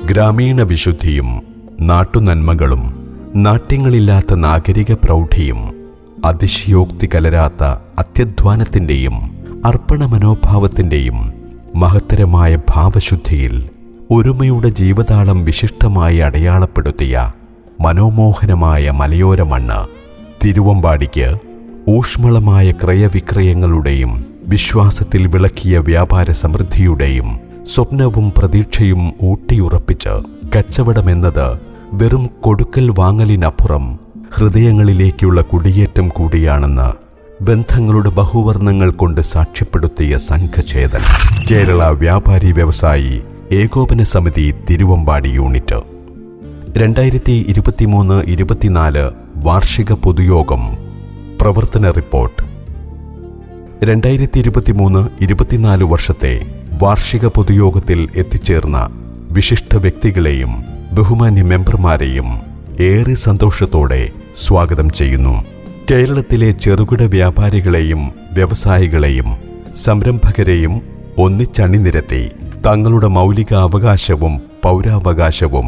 ഗ്രാമീണ വിശുദ്ധിയും നാട്ടുനന്മകളും നാട്യങ്ങളില്ലാത്ത നാഗരിക പ്രൗഢിയും അതിശയോക്തി കലരാത്ത അത്യധ്വാനത്തിൻ്റെയും അർപ്പണ മനോഭാവത്തിൻ്റെയും മഹത്തരമായ ഭാവശുദ്ധിയിൽ ഒരുമയുടെ ജീവതാളം വിശിഷ്ടമായി അടയാളപ്പെടുത്തിയ മനോമോഹനമായ മലയോര മണ്ണ് തിരുവമ്പാടിക്ക് ഊഷ്മളമായ ക്രയവിക്രയങ്ങളുടെയും വിശ്വാസത്തിൽ വിളക്കിയ വ്യാപാര സമൃദ്ധിയുടെയും സ്വപ്നവും പ്രതീക്ഷയും ഊട്ടിയുറപ്പിച്ച് കച്ചവടമെന്നത് വെറും കൊടുക്കൽ വാങ്ങലിനപ്പുറം ഹൃദയങ്ങളിലേക്കുള്ള കുടിയേറ്റം കൂടിയാണെന്ന് ബന്ധങ്ങളുടെ ബഹുവർണ്ണങ്ങൾ കൊണ്ട് സാക്ഷ്യപ്പെടുത്തിയ സംഘഛേദൻ കേരള വ്യാപാരി വ്യവസായി ഏകോപന സമിതി തിരുവമ്പാടി യൂണിറ്റ് 2023-24 വാർഷിക പൊതുയോഗം പ്രവർത്തന റിപ്പോർട്ട് 2023-24 വർഷത്തെ വാർഷിക പൊതുയോഗത്തിൽ എത്തിച്ചേർന്ന വിശിഷ്ട വ്യക്തികളെയും ബഹുമാന്യ മെമ്പർമാരെയും ഏറെ സന്തോഷത്തോടെ സ്വാഗതം ചെയ്യുന്നു. കേരളത്തിലെ ചെറുകിട വ്യാപാരികളെയും വ്യവസായികളെയും സംരംഭകരെയും ഒന്നിച്ചണിനിരത്തി തങ്ങളുടെ മൗലിക അവകാശവും പൗരാവകാശവും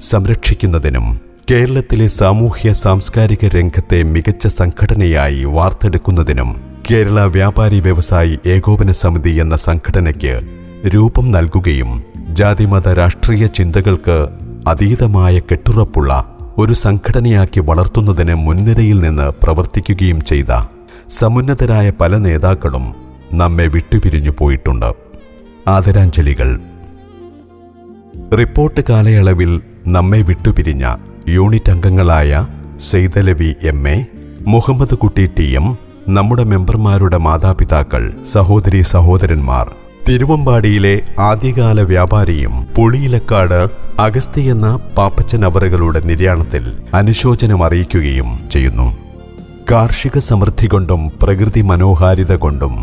സംരക്ഷിക്കുന്നതിനും കേരളത്തിലെ സാമൂഹ്യ സാംസ്കാരിക രംഗത്തെ മികച്ച സംഘടനയായി വാർത്തെടുക്കുന്നതിനും കേരള വ്യാപാരി വ്യവസായി ഏകോപന സമിതി എന്ന സംഘടനയ്ക്ക് രൂപം നൽകുകയും ജാതിമത രാഷ്ട്രീയ ചിന്തകൾക്ക് അതീതമായ കെട്ടുറപ്പുള്ള ഒരു സംഘടനയാക്കി വളർത്തുന്നതിന് മുൻനിരയിൽ നിന്ന് പ്രവർത്തിക്കുകയും ചെയ്ത സമുന്നതരായ പല നേതാക്കളും നമ്മെ വിട്ടുപിരിഞ്ഞു പോയിട്ടുണ്ട്. ആദരാഞ്ജലികൾ. റിപ്പോർട്ട് കാലയളവിൽ നമ്മെ വിട്ടുപിരിഞ്ഞ യൂണിറ്റ് അംഗങ്ങളായ സെയ്തലവി MA, മുഹമ്മദ് കുട്ടി TM, നമ്മുടെ മെമ്പർമാരുടെ മാതാപിതാക്കൾ, സഹോദരീ സഹോദരന്മാർ, തിരുവമ്പാടിയിലെ ആദ്യകാല വ്യാപാരിയും പുളിയിലക്കാട് അഗസ്തി എന്ന പാപ്പച്ചൻ അവറുകളുടെ നിര്യാണത്തിൽ അനുശോചനം അറിയിക്കുകയും ചെയ്യുന്നു. കാർഷിക സമൃദ്ധി കൊണ്ടും പ്രകൃതി മനോഹാരിത കൊണ്ടും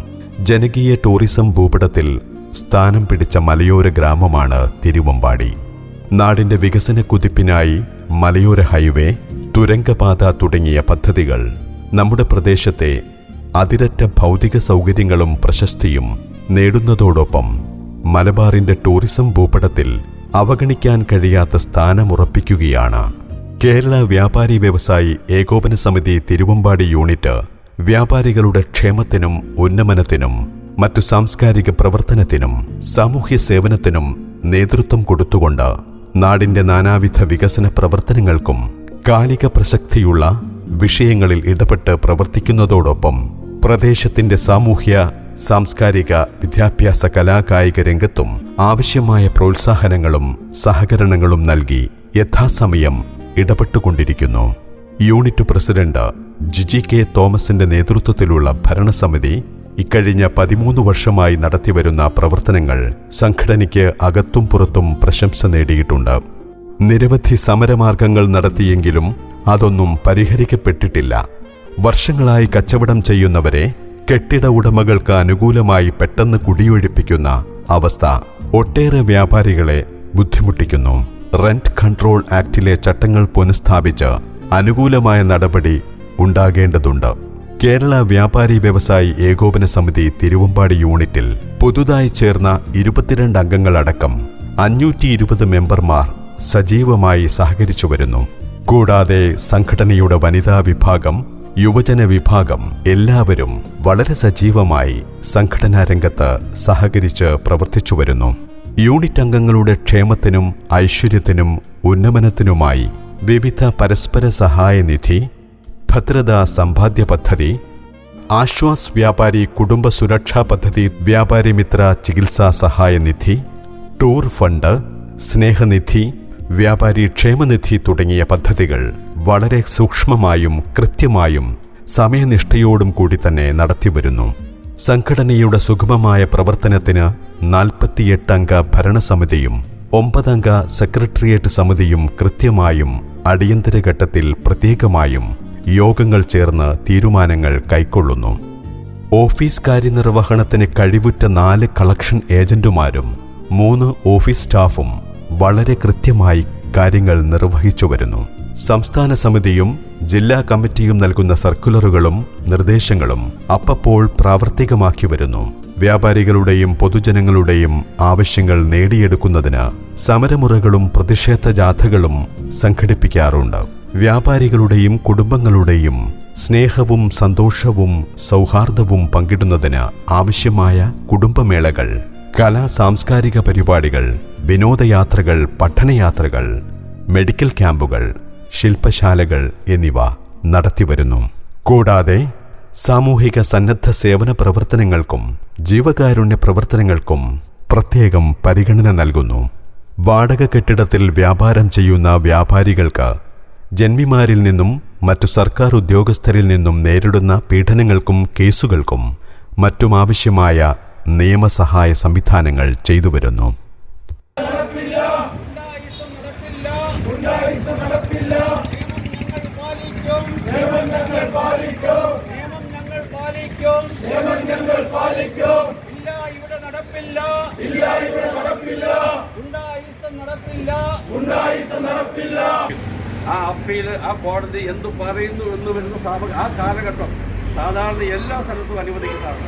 ജനകീയ ടൂറിസം ഭൂപടത്തിൽ സ്ഥാനം പിടിച്ച മലയോര ഗ്രാമമാണ് തിരുവമ്പാടി. നാടിന്റെ വികസന കുതിപ്പിനായി മലയോര ഹൈവേ, തുരങ്കപാത തുടങ്ങിയ പദ്ധതികൾ നമ്മുടെ പ്രദേശത്തെ അതിരറ്റ ഭൗതിക സൗകര്യങ്ങളും പ്രശസ്തിയും നേടുന്നതോടൊപ്പം മലബാറിന്റെ ടൂറിസം ഭൂപടത്തിൽ അവഗണിക്കാൻ കഴിയാത്ത സ്ഥാനമുറപ്പിക്കുകയാണ്. കേരള വ്യാപാരി വ്യവസായി ഏകോപന സമിതി തിരുവമ്പാടി യൂണിറ്റ് വ്യാപാരികളുടെ ക്ഷേമത്തിനും ഉന്നമനത്തിനും മറ്റു സാംസ്കാരിക പ്രവർത്തനത്തിനും സാമൂഹ്യ സേവനത്തിനും നേതൃത്വം കൊടുത്തുകൊണ്ട് നാടിന്റെ നാനാവിധ വികസന പ്രവർത്തനങ്ങൾക്കും കാലിക പ്രസക്തിയുള്ള വിഷയങ്ങളിൽ ഇടപെട്ട് പ്രവർത്തിക്കുന്നതോടൊപ്പം പ്രദേശത്തിന്റെ സാമൂഹ്യ സാംസ്കാരിക വിദ്യാഭ്യാസ കലാകായിക രംഗത്തും ആവശ്യമായ പ്രോത്സാഹനങ്ങളും സഹകരണങ്ങളും നൽകി യഥാസമയം ഇടപെട്ടുകൊണ്ടിരിക്കുന്നു. യൂണിറ്റ് പ്രസിഡന്റ് ജിജി കെ തോമസിന്റെ നേതൃത്വത്തിലുള്ള ഭരണസമിതി ഇക്കഴിഞ്ഞ 13 വർഷമായി നടത്തിവരുന്ന പ്രവർത്തനങ്ങൾ സംഘടനയ്ക്ക് അകത്തും പുറത്തും പ്രശംസ നേടിയിട്ടുണ്ട്. നിരവധി സമരമാർഗങ്ങൾ നടത്തിയെങ്കിലും അതൊന്നും പരിഹരിക്കപ്പെട്ടിട്ടില്ല. വർഷങ്ങളായി കച്ചവടം ചെയ്യുന്നവരെ കെട്ടിട ഉടമകൾക്ക് അനുകൂലമായി പെട്ടെന്ന് കുടിയൊഴിപ്പിക്കുന്ന അവസ്ഥ ഒട്ടേറെ വ്യാപാരികളെ ബുദ്ധിമുട്ടിക്കുന്നു. റെന്റ് കൺട്രോൾ ആക്ടിലെ ചട്ടങ്ങൾ പുനഃസ്ഥാപിച്ച് അനുകൂലമായ നടപടി ഉണ്ടാകേണ്ടതുണ്ട്. കേരള വ്യാപാരി വ്യവസായി ഏകോപന സമിതി തിരുവമ്പാടി യൂണിറ്റിൽ പുതുതായി ചേർന്ന 22 അംഗങ്ങളടക്കം 520 മെമ്പർമാർ സജീവമായി സഹകരിച്ചു വരുന്നു. കൂടാതെ സംഘടനയുടെ വനിതാ വിഭാഗം, യുവജന വിഭാഗം എല്ലാവരും വളരെ സജീവമായി സംഘടനാ രംഗത്ത് സഹകരിച്ച് പ്രവർത്തിച്ചു വരുന്നു. യൂണിറ്റ് അംഗങ്ങളുടെ ക്ഷേമത്തിനും ഐശ്വര്യത്തിനും ഉന്നമനത്തിനുമായി വിവിധ പരസ്പര സഹായ നിധി, ഭദ്രതാ സമ്പാദ്യ പദ്ധതി, ആശ്വാസ് വ്യാപാരി കുടുംബ സുരക്ഷാ പദ്ധതി, വ്യാപാരി മിത്ര ചികിത്സാ സഹായ നിധി, ടൂർ ഫണ്ട്, സ്നേഹനിധി, വ്യാപാരി ക്ഷേമനിധി തുടങ്ങിയ പദ്ധതികൾ വളരെ സൂക്ഷ്മമായും കൃത്യമായും സമയനിഷ്ഠയോടും കൂടി തന്നെ നടത്തിവരുന്നു. സംഘടനയുടെ സുഗമമായ പ്രവർത്തനത്തിന് 48 അംഗ ഭരണസമിതിയും 9 അംഗ സെക്രട്ടേറിയറ്റ് സമിതിയും കൃത്യമായും അടിയന്തര ഘട്ടത്തിൽ പ്രത്യേകമായും യോഗങ്ങൾ ചേർന്ന് തീരുമാനങ്ങൾ കൈക്കൊള്ളുന്നു. ഓഫീസ് കാര്യനിർവഹണത്തിന് കഴിവുറ്റ 4 കളക്ഷൻ ഏജന്റുമാരും 3 ഓഫീസ് സ്റ്റാഫും വളരെ കൃത്യമായി കാര്യങ്ങൾ നിർവഹിച്ചു വരുന്നു. സംസ്ഥാന സമിതിയും ജില്ലാ കമ്മിറ്റിയും നൽകുന്ന സർക്കുലറുകളും നിർദ്ദേശങ്ങളും അപ്പപ്പോൾ പ്രാവർത്തികമാക്കി വരുന്നു. വ്യാപാരികളുടെയും പൊതുജനങ്ങളുടെയും ആവശ്യങ്ങൾ നേടിയെടുക്കുന്നതിന് സമരമുറകളും പ്രതിഷേധ ജാഥകളും സംഘടിപ്പിക്കാറുണ്ട്. വ്യാപാരികളുടെയും കുടുംബങ്ങളുടെയും സ്നേഹവും സന്തോഷവും സൗഹാർദ്ദവും പങ്കിടുന്നതിന് ആവശ്യമായ കുടുംബമേളകൾ, കലാ സാംസ്കാരിക പരിപാടികൾ, വിനോദയാത്രകൾ, പഠനയാത്രകൾ, മെഡിക്കൽ ക്യാമ്പുകൾ, ശില്പശാലകൾ എന്നിവ നടത്തിവരുന്നു. കൂടാതെ സാമൂഹിക സന്നദ്ധ സേവന പ്രവർത്തനങ്ങൾക്കും ജീവകാരുണ്യ പ്രവർത്തനങ്ങൾക്കും പ്രത്യേകം പരിഗണന നൽകുന്നു. വാടക കെട്ടിടത്തിൽ വ്യാപാരം ചെയ്യുന്ന വ്യാപാരികൾക്ക് ജന്മിമാരിൽ നിന്നും മറ്റു സർക്കാർ ഉദ്യോഗസ്ഥരിൽ നിന്നും നേരിടുന്ന പീഡനങ്ങൾക്കും കേസുകൾക്കും മറ്റുമാവശ്യമായ നിയമസഹായ സംവിധാനങ്ങൾ ചെയ്തുവരുന്നു. ആ അപ്പീല്, ആ കോടതി എന്തു പറയുന്നു എന്ന് വരുന്ന ആ കാലഘട്ടം സാധാരണ എല്ലാ സ്ഥലത്തും അനുവദിക്കുന്നതാണ്.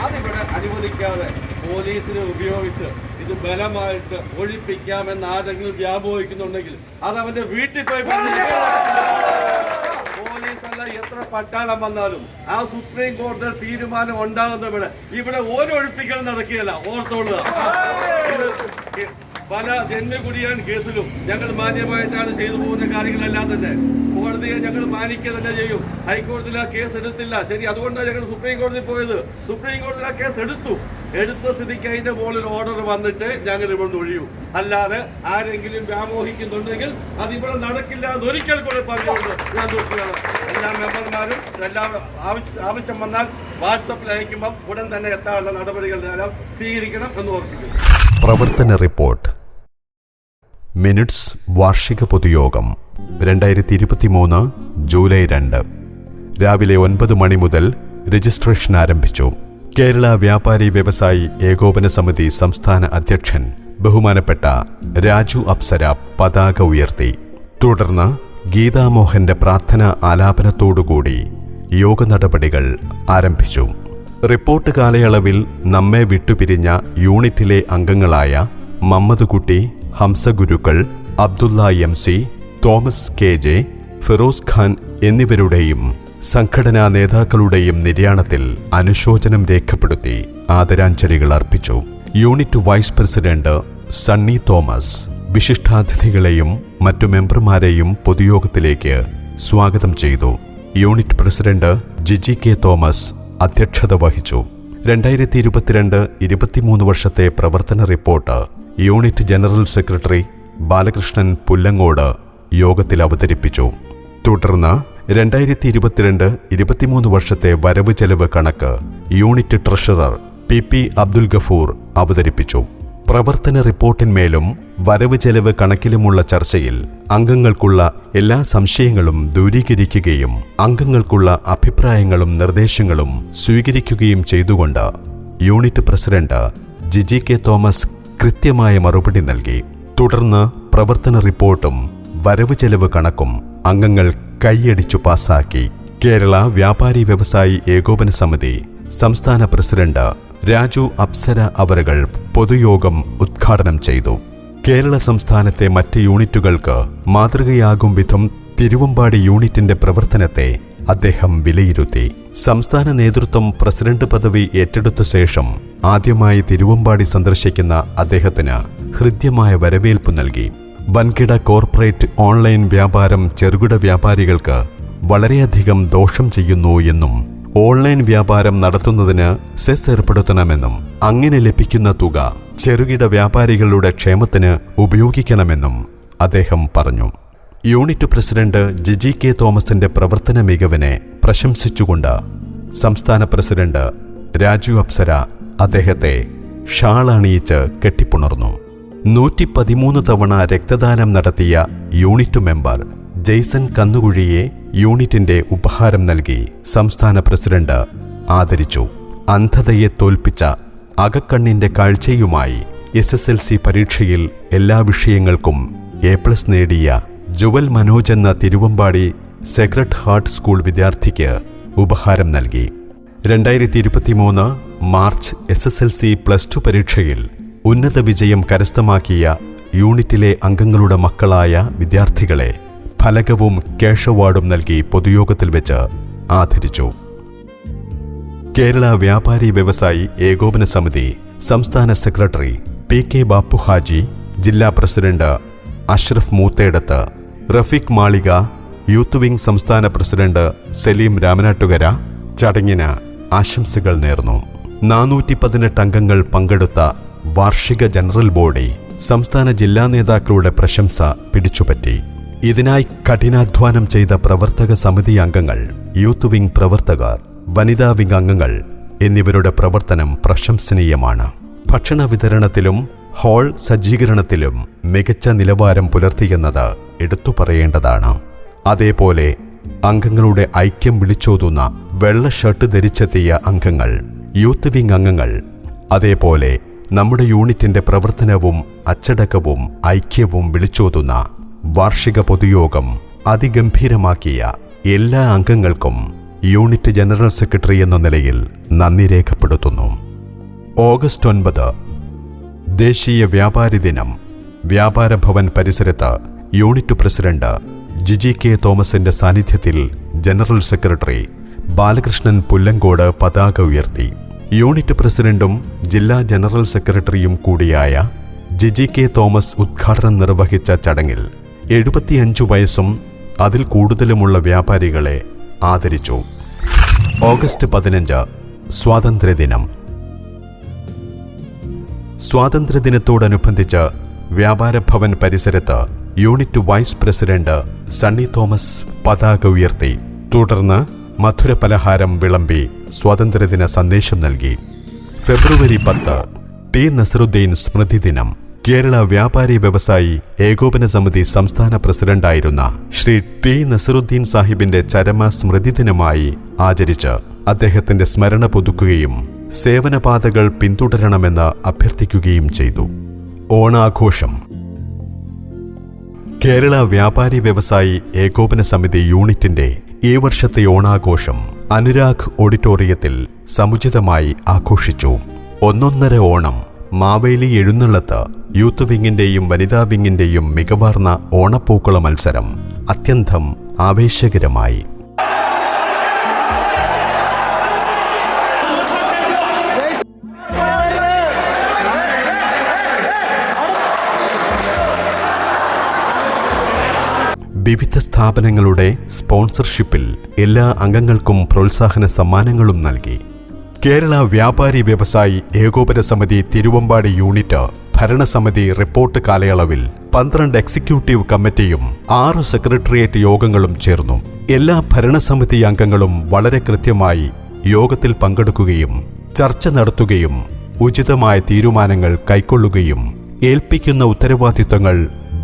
അതിവിടെ അനുവദിക്കാതെ പോലീസിനെ ഉപയോഗിച്ച് ഇത് ബലമായിട്ട് ഒഴിപ്പിക്കാമെന്ന് ആരെങ്കിലും വ്യാമോഹിക്കുന്നുണ്ടെങ്കിൽ അത് അവന്റെ വീട്ടിൽ പോയി പോലീസല്ല എത്ര പട്ടാളം വന്നാലും ആ സുപ്രീം കോടതി തീരുമാനം ഉണ്ടാകുന്ന ഇവിടെ ഒരു ഒഴിപ്പിക്കൽ നടക്കുകയല്ല. ഓർത്തോളുക. പല ജന്മകുടിയാൻ കേസിലും ഞങ്ങൾ മാന്യമായിട്ടാണ് ചെയ്തു പോകുന്ന കാര്യങ്ങളെല്ലാം തന്നെ. കോടതിയെ ഞങ്ങൾ മാനിക്കുക തന്നെ ചെയ്യും. ഹൈക്കോടതിയിൽ ആ കേസ് എടുത്തില്ല, ശരി, അതുകൊണ്ടാണ് ഞങ്ങൾ സുപ്രീം കോടതി പോയത്. സുപ്രീം കോടതി ആ കേസ് എടുത്ത സ്ഥിതിക്ക് അതിന്റെ മുകളിൽ ഓർഡർ വന്നിട്ട് ഞങ്ങൾ ഇവിടെ ഒഴിയൂ. അല്ലാതെ ആരെങ്കിലും വ്യാമോഹിക്കുന്നുണ്ടെങ്കിൽ അതിവിടെ നടക്കില്ല എന്നൊരിക്കൽ കൂടെ പറഞ്ഞുകൊണ്ട് ഞാൻ നോക്കുകയാണ്. എല്ലാ മെമ്പർമാരും ആവശ്യം വന്നാൽ വാട്സപ്പിൽ അയക്കുമ്പം ഉടൻ തന്നെ എത്താനുള്ള നടപടികളെല്ലാം സ്വീകരിക്കണം എന്ന് ഓർപ്പിക്കുന്നു. പ്രവർത്തന റിപ്പോർട്ട്. മിനിറ്റ്സ് വാർഷിക പൊതുയോഗം 2023 ജൂലൈ 2 രാവിലെ 9 മണി മുതൽ രജിസ്ട്രേഷൻ ആരംഭിച്ചു. കേരള വ്യാപാരി വ്യവസായി ഏകോപന സമിതി സംസ്ഥാന അധ്യക്ഷൻ ബഹുമാനപ്പെട്ട രാജു അപ്സര പതാക ഉയർത്തി. തുടർന്ന് ഗീതാമോഹന്റെ പ്രാർത്ഥന ആലാപനത്തോടുകൂടി യോഗ നടപടികൾ ആരംഭിച്ചു. റിപ്പോർട്ട് കാലയളവിൽ നമ്മെ വിട്ടുപിരിഞ്ഞ യൂണിറ്റിലെ അംഗങ്ങളായ Mammad Kutty, Hamza Gurukkal, Abdulla MC, Thomas KJ, Firoz Khan എന്നിവരുടെയും സംഘടനാ നേതാക്കളുടെയും നിര്യാണത്തിൽ അനുശോചനം രേഖപ്പെടുത്തി ആദരാഞ്ജലികൾ അർപ്പിച്ചു. Unit vice president Sunny Thomas വിശിഷ്ടാതിഥികളെയും മറ്റു മെമ്പർമാരെയും പൊതുയോഗത്തിലേക്ക് സ്വാഗതം ചെയ്തു. Unit president Jiji K Thomas അധ്യക്ഷത വഹിച്ചു. 2022-23 വർഷത്തെ പ്രവർത്തന report unit general secretary Balakrishnan Pullangode യോഗത്തിൽ അവതരിപ്പിച്ചു. തുടർന്ന് 2022-23 വർഷത്തെ വരവ് ചെലവ് കണക്ക് unit treasurer PP Abdul Gafoor അവതരിപ്പിച്ചു. പ്രവർത്തന റിപ്പോർട്ടിന്മേലും വരവ് ചെലവ് കണക്കിലുമുള്ള ചർച്ചയിൽ അംഗങ്ങൾക്കുള്ള എല്ലാ സംശയങ്ങളും ദൂരീകരിക്കുകയും അംഗങ്ങൾക്കുള്ള അഭിപ്രായങ്ങളും നിർദ്ദേശങ്ങളും സ്വീകരിക്കുകയും ചെയ്തുകൊണ്ട് unit president Jiji K Thomas കൃത്യമായ മറുപടി നൽകി. തുടർന്ന് പ്രവർത്തന റിപ്പോർട്ടും വരവ് ചെലവ് കണക്കും അംഗങ്ങൾ കൈയടിച്ചു പാസാക്കി. കേരള വ്യാപാരി വ്യവസായി ഏകോപന സമിതി സംസ്ഥാന പ്രസിഡന്റ് രാജു അപ്സര അവറുകൾ പൊതുയോഗം ഉദ്ഘാടനം ചെയ്തു. കേരള സംസ്ഥാനത്തെ മറ്റ് യൂണിറ്റുകൾക്ക് മാതൃകയാകും വിധം തിരുവമ്പാടി യൂണിറ്റിന്റെ പ്രവർത്തനത്തെ അദ്ദേഹം വിലയിരുത്തി. സംസ്ഥാന നേതൃത്വം പ്രസിഡന്റ് പദവി ഏറ്റെടുത്ത ശേഷം ആദ്യമായി തിരുവമ്പാടി സന്ദർശിക്കുന്ന അദ്ദേഹത്തിന് ഹൃദ്യമായ വരവേൽപ്പ് നൽകി. വൻകിട കോർപ്പറേറ്റ് ഓൺലൈൻ വ്യാപാരം ചെറുകിട വ്യാപാരികൾക്ക് വളരെയധികം ദോഷം ചെയ്യുന്നു എന്നും ഓൺലൈൻ വ്യാപാരം നടത്തുന്നതിന് സെസ് ഏർപ്പെടുത്തണമെന്നും അങ്ങനെ ലഭിക്കുന്ന തുക ചെറുകിട വ്യാപാരികളുടെ ക്ഷേമത്തിന് ഉപയോഗിക്കണമെന്നും അദ്ദേഹം പറഞ്ഞു. യൂണിറ്റ് പ്രസിഡന്റ് ജിജി K തോമസിന്റെ പ്രവർത്തന മികവിനെ പ്രശംസിച്ചുകൊണ്ട് സംസ്ഥാന പ്രസിഡന്റ് രാജു അപ്സര അദ്ദേഹത്തെ ഷാൾ അണിയിച്ച് കെട്ടിപ്പുണർന്നു. 113 തവണ രക്തദാനം നടത്തിയ യൂണിറ്റ് മെമ്പർ ജെയ്സൺ കന്നുകുഴിയെ യൂണിറ്റിന്റെ ഉപഹാരം നൽകി സംസ്ഥാന പ്രസിഡന്റ് ആദരിച്ചു. അന്ധതയെ തോൽപ്പിച്ച അകക്കണ്ണിന്റെ കാഴ്ചയുമായി SSLC പരീക്ഷയിൽ എല്ലാ വിഷയങ്ങൾക്കും A+ നേടിയ ജുവൽ മനോജ് എന്ന തിരുവമ്പാടി സെക്രട്ട് ഹാർട്ട് സ്കൂൾ വിദ്യാർത്ഥിക്ക് ഉപഹാരം നൽകി. 2023 മാർച്ച് SSLC +2 പരീക്ഷയിൽ ഉന്നത വിജയം കരസ്ഥമാക്കിയ യൂണിറ്റിലെ അംഗങ്ങളുടെ മക്കളായ വിദ്യാർത്ഥികളെ ഫലകവും ക്യാഷ് അവാർഡും നൽകി പൊതുയോഗത്തിൽ വെച്ച് ആദരിച്ചു. കേരള വ്യാപാരി വ്യവസായി ഏകോപന സമിതി സംസ്ഥാന സെക്രട്ടറി PK ബാപ്പു ഹാജി, ജില്ലാ പ്രസിഡന്റ് അഷ്റഫ് മൂത്തേടത്ത്, റഫീഖ് മാളിക, യൂത്ത് വിംഗ് സംസ്ഥാന പ്രസിഡന്റ് സലീം രാമനാട്ടുകര ചടങ്ങിന് ആശംസകൾ നേർന്നു. 418 അംഗങ്ങൾ പങ്കെടുത്ത വാർഷിക ജനറൽ ബോഡി സംസ്ഥാന ജില്ലാ നേതാക്കളുടെ പ്രശംസ പിടിച്ചുപറ്റി. ഇതിനായി കഠിനാധ്വാനം ചെയ്ത പ്രവർത്തക സമിതി അംഗങ്ങൾ, യൂത്ത് വിംഗ് പ്രവർത്തകർ, വനിതാ വിംഗ് അംഗങ്ങൾ എന്നിവരുടെ പ്രവർത്തനം പ്രശംസനീയമാണ്. ഭക്ഷണ വിതരണത്തിലും ഹാൾ സജ്ജീകരണത്തിലും മികച്ച നിലവാരം പുലർത്തിയെന്നത് എടുത്തു പറയേണ്ടതാണ്. അതേപോലെ അംഗങ്ങളുടെ ഐക്യം വിളിച്ചോതുന്ന വെള്ള ഷർട്ട് ധരിച്ചെത്തിയ അംഗങ്ങൾ, യൂത്ത് വിംഗ് അംഗങ്ങൾ, അതേപോലെ നമ്മുടെ യൂണിറ്റിന്റെ പ്രവർത്തനവും അച്ചടക്കവും ഐക്യവും വിളിച്ചോതുന്ന വാർഷിക പൊതുയോഗം അതിഗംഭീരമാക്കിയ എല്ലാ അംഗങ്ങൾക്കും യൂണിറ്റ് ജനറൽ സെക്രട്ടറി എന്ന നിലയിൽ നന്ദി രേഖപ്പെടുത്തുന്നു. ഓഗസ്റ്റ് 9 ദേശീയ വ്യാപാരി ദിനം. വ്യാപാര ഭവൻ പരിസരത്ത് യൂണിറ്റ് പ്രസിഡന്റ് ജിജി കെ തോമസിന്റെ സാന്നിധ്യത്തിൽ ജനറൽ സെക്രട്ടറി ബാലകൃഷ്ണൻ പുല്ലങ്കോട് പതാക ഉയർത്തി. യൂണിറ്റ് പ്രസിഡന്റും ജില്ലാ ജനറൽ സെക്രട്ടറിയും കൂടിയായ ജിജി കെ തോമസ് ഉദ്ഘാടനം നിർവഹിച്ച ചടങ്ങിൽ 75 വയസ്സും അതിൽ കൂടുതലുമുള്ള വ്യാപാരികളെ ആദരിച്ചു. ഓഗസ്റ്റ് 15 സ്വാതന്ത്ര്യദിനം. സ്വാതന്ത്ര്യദിനത്തോടനുബന്ധിച്ച് വ്യാപാര ഭവൻ പരിസരത്ത് unit vice president Sunny Thomas പതാക ഉയർത്തി. തുടർന്ന് മധുര പലഹാരം വിളമ്പി സ്വാതന്ത്ര്യദിന സന്ദേശം നൽകി. ഫെബ്രുവരി 10 ടി നസറുദ്ദീൻ സ്മൃതി ദിനം. കേരള വ്യാപാരി വ്യവസായി ഏകോപന സമിതി സംസ്ഥാന പ്രസിഡന്റായിരുന്ന ശ്രീ ടി നസറുദ്ദീൻ സാഹിബിന്റെ ചരമ സ്മൃതി ദിനമായി ആചരിച്ച് അദ്ദേഹത്തിന്റെ സ്മരണ പുതുക്കുകയും സേവനപാതകൾ പിന്തുടരണമെന്ന് അഭ്യർത്ഥിക്കുകയും ചെയ്തു. ഓണാഘോഷം. കേരള വ്യാപാരി വ്യവസായി ഏകോപന സമിതി യൂണിറ്റിന്റെ ഈ വർഷത്തെ ഓണാഘോഷം അനുരാഗ് ഓഡിറ്റോറിയത്തിൽ സമുചിതമായി ആഘോഷിച്ചു. ഒന്നൊന്നര ഓണം, മാവേലി എഴുന്നള്ളത്ത്, യൂത്ത് വിങ്ങിന്റെയും വനിതാ വിങ്ങിന്റെയും മികവാർന്ന ഓണപ്പൂക്കള മത്സരം അത്യന്തം ആവേശകരമായി. വിവിധ സ്ഥാപനങ്ങളുടെ സ്പോൺസർഷിപ്പിൽ എല്ലാ അംഗങ്ങൾക്കും പ്രോത്സാഹന സമ്മാനങ്ങളും നൽകി. കേരള വ്യാപാരി വ്യവസായി ഏകോപന സമിതി തിരുവമ്പാടി യൂണിറ്റ് ഭരണസമിതി റിപ്പോർട്ട് കാലയളവിൽ 12 എക്സിക്യൂട്ടീവ് കമ്മിറ്റിയും 6 സെക്രട്ടേറിയറ്റ് യോഗങ്ങളും ചേർന്നു. എല്ലാ ഭരണസമിതി അംഗങ്ങളും വളരെ കൃത്യമായി യോഗത്തിൽ പങ്കെടുക്കുകയും ചർച്ച നടത്തുകയും ഉചിതമായ തീരുമാനങ്ങൾ കൈക്കൊള്ളുകയും ഏൽപ്പിക്കുന്ന ഉത്തരവാദിത്തങ്ങൾ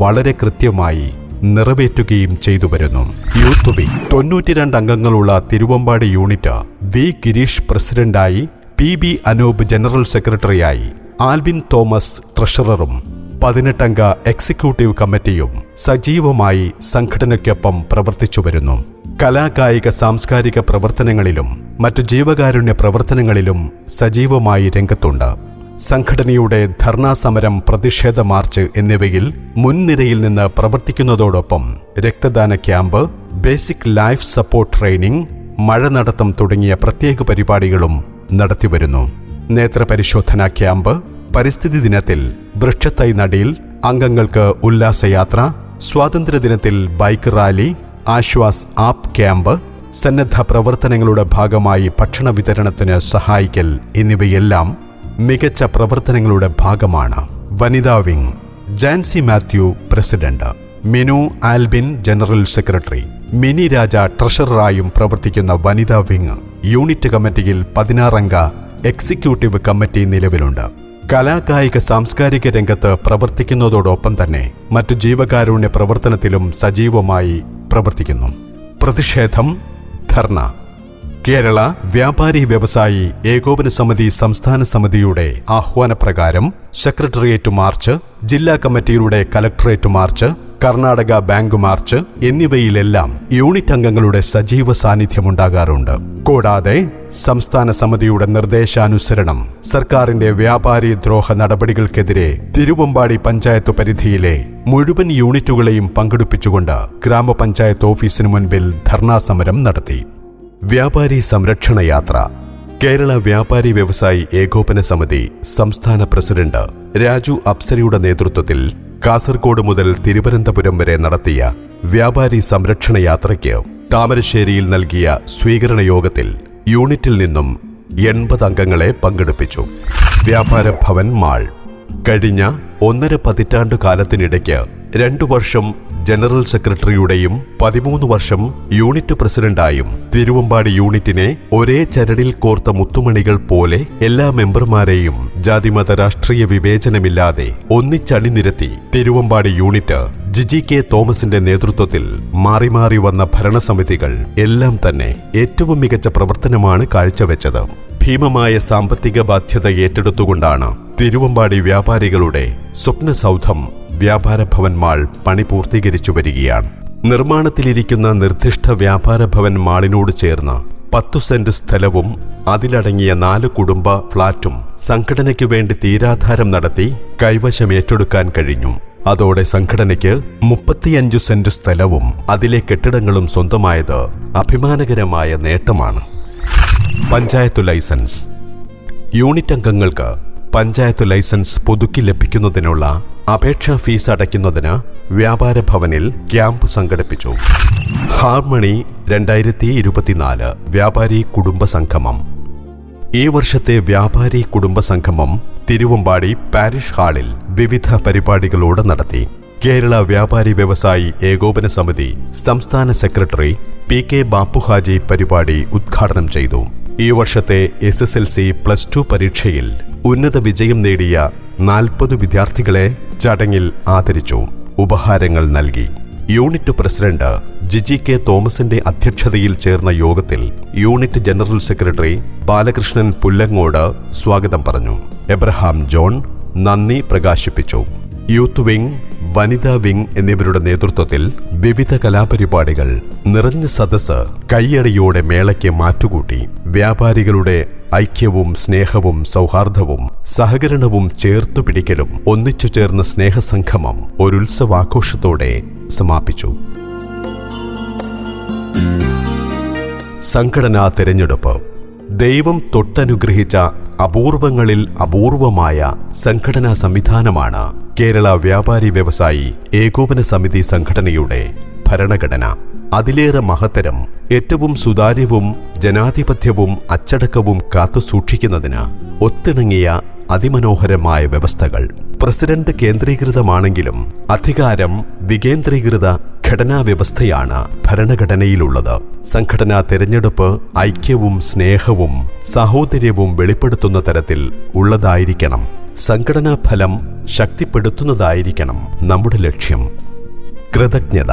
വളരെ കൃത്യമായി നിറവേറ്റുകയും ചെയ്തു വരുന്നു. യൂത്ത് വിംഗ് 92 അംഗങ്ങളുള്ള തിരുവമ്പാടി യൂണിറ്റ് വി ഗിരീഷ് പ്രസിഡന്റായി, PB അനൂപ് ജനറൽ സെക്രട്ടറിയായി, ആൽബിൻ തോമസ് ട്രഷററും 18 അംഗ എക്സിക്യൂട്ടീവ് കമ്മിറ്റിയും സജീവമായി സംഘടനയ്ക്കൊപ്പം പ്രവർത്തിച്ചു വരുന്നു. കലാകായിക സാംസ്കാരിക പ്രവർത്തനങ്ങളിലും മറ്റു ജീവകാരുണ്യ പ്രവർത്തനങ്ങളിലും സജീവമായി രംഗത്തുണ്ട്. സംഘടനയുടെ ധർണാ സമരം, പ്രതിഷേധ മാർച്ച് എന്നിവയിൽ മുൻനിരയിൽ നിന്ന് പ്രവർത്തിക്കുന്നതോടൊപ്പം രക്തദാന camp, basic life support training, മഴ നടത്തം തുടങ്ങിയ പ്രത്യേക പരിപാടികളും നടത്തിവരുന്നു. നേത്രപരിശോധനാ ക്യാമ്പ്, പരിസ്ഥിതി ദിനത്തിൽ വൃക്ഷത്തൈ നടീൽ, അംഗങ്ങൾക്ക് ഉല്ലാസയാത്ര, സ്വാതന്ത്ര്യദിനത്തിൽ bike rally, Ashwas app camp, സന്നദ്ധ പ്രവർത്തനങ്ങളുടെ ഭാഗമായി ഭക്ഷണ വിതരണത്തിന് സഹായിക്കൽ എന്നിവയെല്ലാം മികച്ച പ്രവർത്തനങ്ങളുടെ ഭാഗമാണ്. വനിതാ wing Jancy Mathew president, Minu Albin general secretary, Mini Raja ട്രഷററായും പ്രവർത്തിക്കുന്ന വനിതാ വിംഗ് യൂണിറ്റ് കമ്മിറ്റിയിൽ 16 അംഗ എക്സിക്യൂട്ടീവ് കമ്മിറ്റി നിലവിലുണ്ട്. കലാകായിക സാംസ്കാരിക രംഗത്ത് പ്രവർത്തിക്കുന്നതോടൊപ്പം തന്നെ മറ്റു ജീവകാരുണ്യ പ്രവർത്തനത്തിലും സജീവമായി പ്രവർത്തിക്കുന്നു. പ്രതിഷേധം, ധർണ. കേരള വ്യാപാരി വ്യവസായി ഏകോപന സമിതി സംസ്ഥാന സമിതിയുടെ ആഹ്വാനപ്രകാരം സെക്രട്ടേറിയറ്റ് മാർച്ച്, ജില്ലാ കമ്മിറ്റിയുടെ collectorate march, Karnataka bank march എന്നിവയിലെല്ലാം യൂണിറ്റ് അംഗങ്ങളുടെ സജീവ സാന്നിധ്യമുണ്ടാകാറുണ്ട്. കൂടാതെ സംസ്ഥാന സമിതിയുടെ നിർദ്ദേശാനുസരണം സർക്കാരിന്റെ വ്യാപാരി ദ്രോഹ നടപടികൾക്കെതിരെ തിരുവമ്പാടി പഞ്ചായത്ത് പരിധിയിലെ മുഴുവൻ യൂണിറ്റുകളെയും പങ്കെടുപ്പിച്ചുകൊണ്ട് ഗ്രാമപഞ്ചായത്ത് ഓഫീസിനു മുൻപിൽ ധർണാ സമരം നടത്തി. വ്യാപാരി സംരക്ഷണ യാത്ര. കേരള വ്യാപാരി വ്യവസായി ഏകോപന സമിതി സംസ്ഥാന പ്രസിഡന്റ് രാജു അപ്സരയുടെ നേതൃത്വത്തിൽ കാസർഗോഡ് മുതൽ തിരുവനന്തപുരം വരെ നടത്തിയ വ്യാപാരി സംരക്ഷണ യാത്രയ്ക്ക് താമരശ്ശേരിയിൽ നൽകിയ സ്വീകരണ യോഗത്തിൽ യൂണിറ്റിൽ നിന്നും 80 അംഗങ്ങളെ പങ്കെടുപ്പിച്ചു. വ്യാപാര ഭവൻ മാൾ. കഴിഞ്ഞ 1.5 പതിറ്റാണ്ടു കാലത്തിനിടയ്ക്ക് 2 വർഷം ജനറൽ സെക്രട്ടറിയുടെയും 13 വർഷം യൂണിറ്റ് പ്രസിഡന്റായും തിരുവമ്പാടി യൂണിറ്റിനെ ഒരേ ചരടിൽ കോർത്ത മുത്തുമണികൾ പോലെ എല്ലാ മെമ്പർമാരെയും ജാതിമത രാഷ്ട്രീയ വിവേചനമില്ലാതെ ഒന്നിച്ചണിനിരത്തി തിരുവമ്പാടി യൂണിറ്റ് ജിജി കെ തോമസിന്റെ നേതൃത്വത്തിൽ മാറി മാറി വന്ന ഭരണസമിതികൾ എല്ലാം തന്നെ ഏറ്റവും മികച്ച പ്രവർത്തനമാണ് കാഴ്ചവെച്ചത്. ഭീമമായ സാമ്പത്തിക ബാധ്യത ഏറ്റെടുത്തുകൊണ്ടാണ് തിരുവമ്പാടി വ്യാപാരികളുടെ സ്വപ്നസൗധം വ്യാപാര ഭവൻ മാൾ പണി പൂർത്തീകരിച്ചു വരികയാണ്. നിർമ്മാണത്തിലിരിക്കുന്ന നിർദ്ദിഷ്ട വ്യാപാര ഭവൻ മാളിനോട് ചേർന്ന് 10 സെന്റ് സ്ഥലവും അതിലടങ്ങിയ 4 കുടുംബ ഫ്ളാറ്റും സംഘടനയ്ക്കു വേണ്ടി തീരാധാരം നടത്തി കൈവശം ഏറ്റെടുക്കാൻ കഴിഞ്ഞു. അതോടെ സംഘടനയ്ക്ക് 35 സെന്റ് സ്ഥലവും അതിലെ കെട്ടിടങ്ങളും സ്വന്തമായത് അഭിമാനകരമായ നേട്ടമാണ്. പഞ്ചായത്ത് ലൈസൻസ്. യൂണിറ്റ് അംഗങ്ങൾക്ക് പഞ്ചായത്ത് ലൈസൻസ് പുതുക്കി ലഭിക്കുന്നതിനുള്ള അപേക്ഷാ ഫീസ് അടയ്ക്കുന്നതിന് വ്യാപാര ഭവനിൽ ക്യാമ്പ് സംഘടിപ്പിച്ചു. ഹാർമണി 2024 വ്യാപാരി കുടുംബ സംഗമം. ഈ വർഷത്തെ വ്യാപാരി കുടുംബ സംഗമം തിരുവമ്പാടി പാരിഷ് ഹാളിൽ വിവിധ പരിപാടികളോടെ നടത്തി. കേരള വ്യാപാരി വ്യവസായി ഏകോപന സമിതി സംസ്ഥാന സെക്രട്ടറി PK ബാപ്പുഹാജി പരിപാടി ഉദ്ഘാടനം ചെയ്തു. ഈ വർഷത്തെ SSLC +2 പരീക്ഷയിൽ ഉന്നത വിജയം നേടിയ 40 വിദ്യാർത്ഥികളെ ചടങ്ങിൽ ആദരിച്ചു. ഉപഹാരങ്ങൾ നൽകി. യൂണിറ്റ് പ്രസിഡന്റ് ജിജി കെ തോമസിന്റെ അധ്യക്ഷതയിൽ ചേർന്ന യോഗത്തിൽ unit general secretary Balakrishnan Pullangode സ്വാഗതം പറഞ്ഞു. എബ്രഹാം ജോൺ നന്ദി പ്രകാശിപ്പിച്ചു. യൂത്ത് വിംഗ്, വനിതാ വിംഗ് എന്നിവരുടെ നേതൃത്വത്തിൽ വിവിധ കലാപരിപാടികൾ നിറഞ്ഞ സദസ്സ് കയ്യടിയോടെ മേളയ്ക്ക് മാറ്റുകൂട്ടി. വ്യാപാരികളുടെ ഐക്യവും സ്നേഹവും സൗഹാർദ്ദവും സഹകരണവും ചേർത്തുപിടിക്കലും ഒന്നിച്ചു ചേർന്ന സ്നേഹസംഗമം ഒരു ഉത്സവാഘോഷത്തോടെ സമാപിച്ചു. സംഘടനാ തെരഞ്ഞെടുപ്പ്. ദൈവം തൊട്ടനുഗ്രഹിച്ച അപൂർവങ്ങളിൽ അപൂർവമായ സംഘടനാ സംവിധാനമാണ് കേരള വ്യാപാരി വ്യവസായി ഏകോപന സമിതി സംഘടനയുടെ ഭരണഘടന. അതിലേറെ മഹത്തരം, ഏറ്റവും സുതാര്യവും ജനാധിപത്യവും അച്ചടക്കവും കാത്തുസൂക്ഷിക്കുന്നതിന് ഒത്തിണങ്ങിയ അതിമനോഹരമായ വ്യവസ്ഥകൾ. പ്രസിഡന്റ് കേന്ദ്രീകൃതമാണെങ്കിലും അധികാരം വികേന്ദ്രീകൃത ഘടനാ വ്യവസ്ഥയാണ് ഭരണഘടനയിലുള്ളത്. സംഘടനാ തെരഞ്ഞെടുപ്പ് ഐക്യവും സ്നേഹവും സഹോദര്യവും വെളിപ്പെടുത്തുന്ന തരത്തിൽ ഉള്ളതായിരിക്കണം. സംഘടനാ ഫലം ശക്തിപ്പെടുത്തുന്നതായിരിക്കണം നമ്മുടെ ലക്ഷ്യം. കൃതജ്ഞത.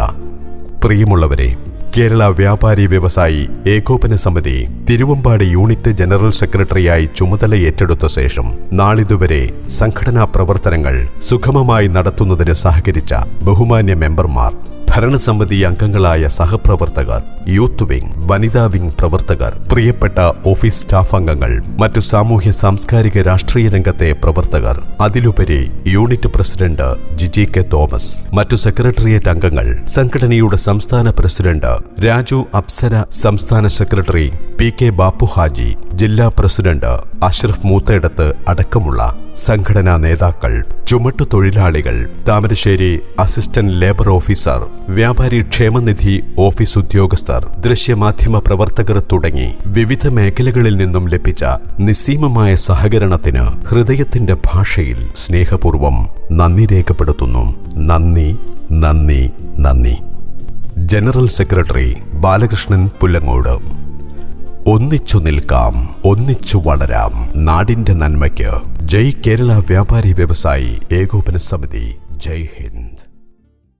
പ്രിയമുള്ളവരെ, കേരള വ്യാപാരി വ്യവസായി ഏകോപന സമിതി തിരുവമ്പാടി യൂണിറ്റ് ജനറൽ സെക്രട്ടറിയായി ചുമതല ഏറ്റെടുത്ത ശേഷം നാളിതുവരെ സംഘടനാ പ്രവർത്തനങ്ങൾ സുഗമമായി നടത്തുന്നതിന് സഹകരിച്ച ബഹുമാന്യ മെമ്പർമാർ, ഭരണസമിതി അംഗങ്ങളായ സഹപ്രവർത്തകർ, യൂത്ത് വിംഗ്, വനിതാ വിംഗ് പ്രവർത്തകർ, പ്രിയപ്പെട്ട ഓഫീസ് സ്റ്റാഫ് അംഗങ്ങൾ, മറ്റു സാമൂഹ്യ സാംസ്കാരിക രാഷ്ട്രീയ രംഗത്തെ പ്രവർത്തകർ, അതിലുപരി unit president Jiji K Thomas, മറ്റു സെക്രട്ടേറിയറ്റ് അംഗങ്ങൾ, സംഘടനയുടെ സംസ്ഥാന പ്രസിഡന്റ് രാജു അപ്സര, സംസ്ഥാന സെക്രട്ടറി PK ബാപ്പുഹാജി, ജില്ലാ പ്രസിഡന്റ് അഷ്റഫ് മൂത്തേടത്ത് അടക്കമുള്ള സംഘടനാ നേതാക്കൾ, ചുമട്ടുതൊഴിലാളികൾ, താമരശ്ശേരി അസിസ്റ്റന്റ് ലേബർ ഓഫീസർ, വ്യാപാരി ക്ഷേമനിധി ഓഫീസ് ഉദ്യോഗസ്ഥർ, ദൃശ്യമാധ്യമ പ്രവർത്തകർ തുടങ്ങി വിവിധ മേഖലകളിൽ നിന്നും ലഭിച്ച നിസ്സീമമായ സഹകരണത്തിന് ഹൃദയത്തിന്റെ ഭാഷയിൽ സ്നേഹപൂർവം നന്ദി രേഖപ്പെടുത്തുന്നു. നന്ദി, നന്ദി, നന്ദി. General secretary Balakrishnan Pullangode. ഒന്നിച്ചു നിൽക്കാം, ഒന്നിച്ചു വളരാം, നാടിന്റെ നന്മയ്ക്ക്. ജയ് കേരള വ്യാപാരി വ്യവസായി ഏകോപന സമിതി. ജയ് ഹിന്ദ്.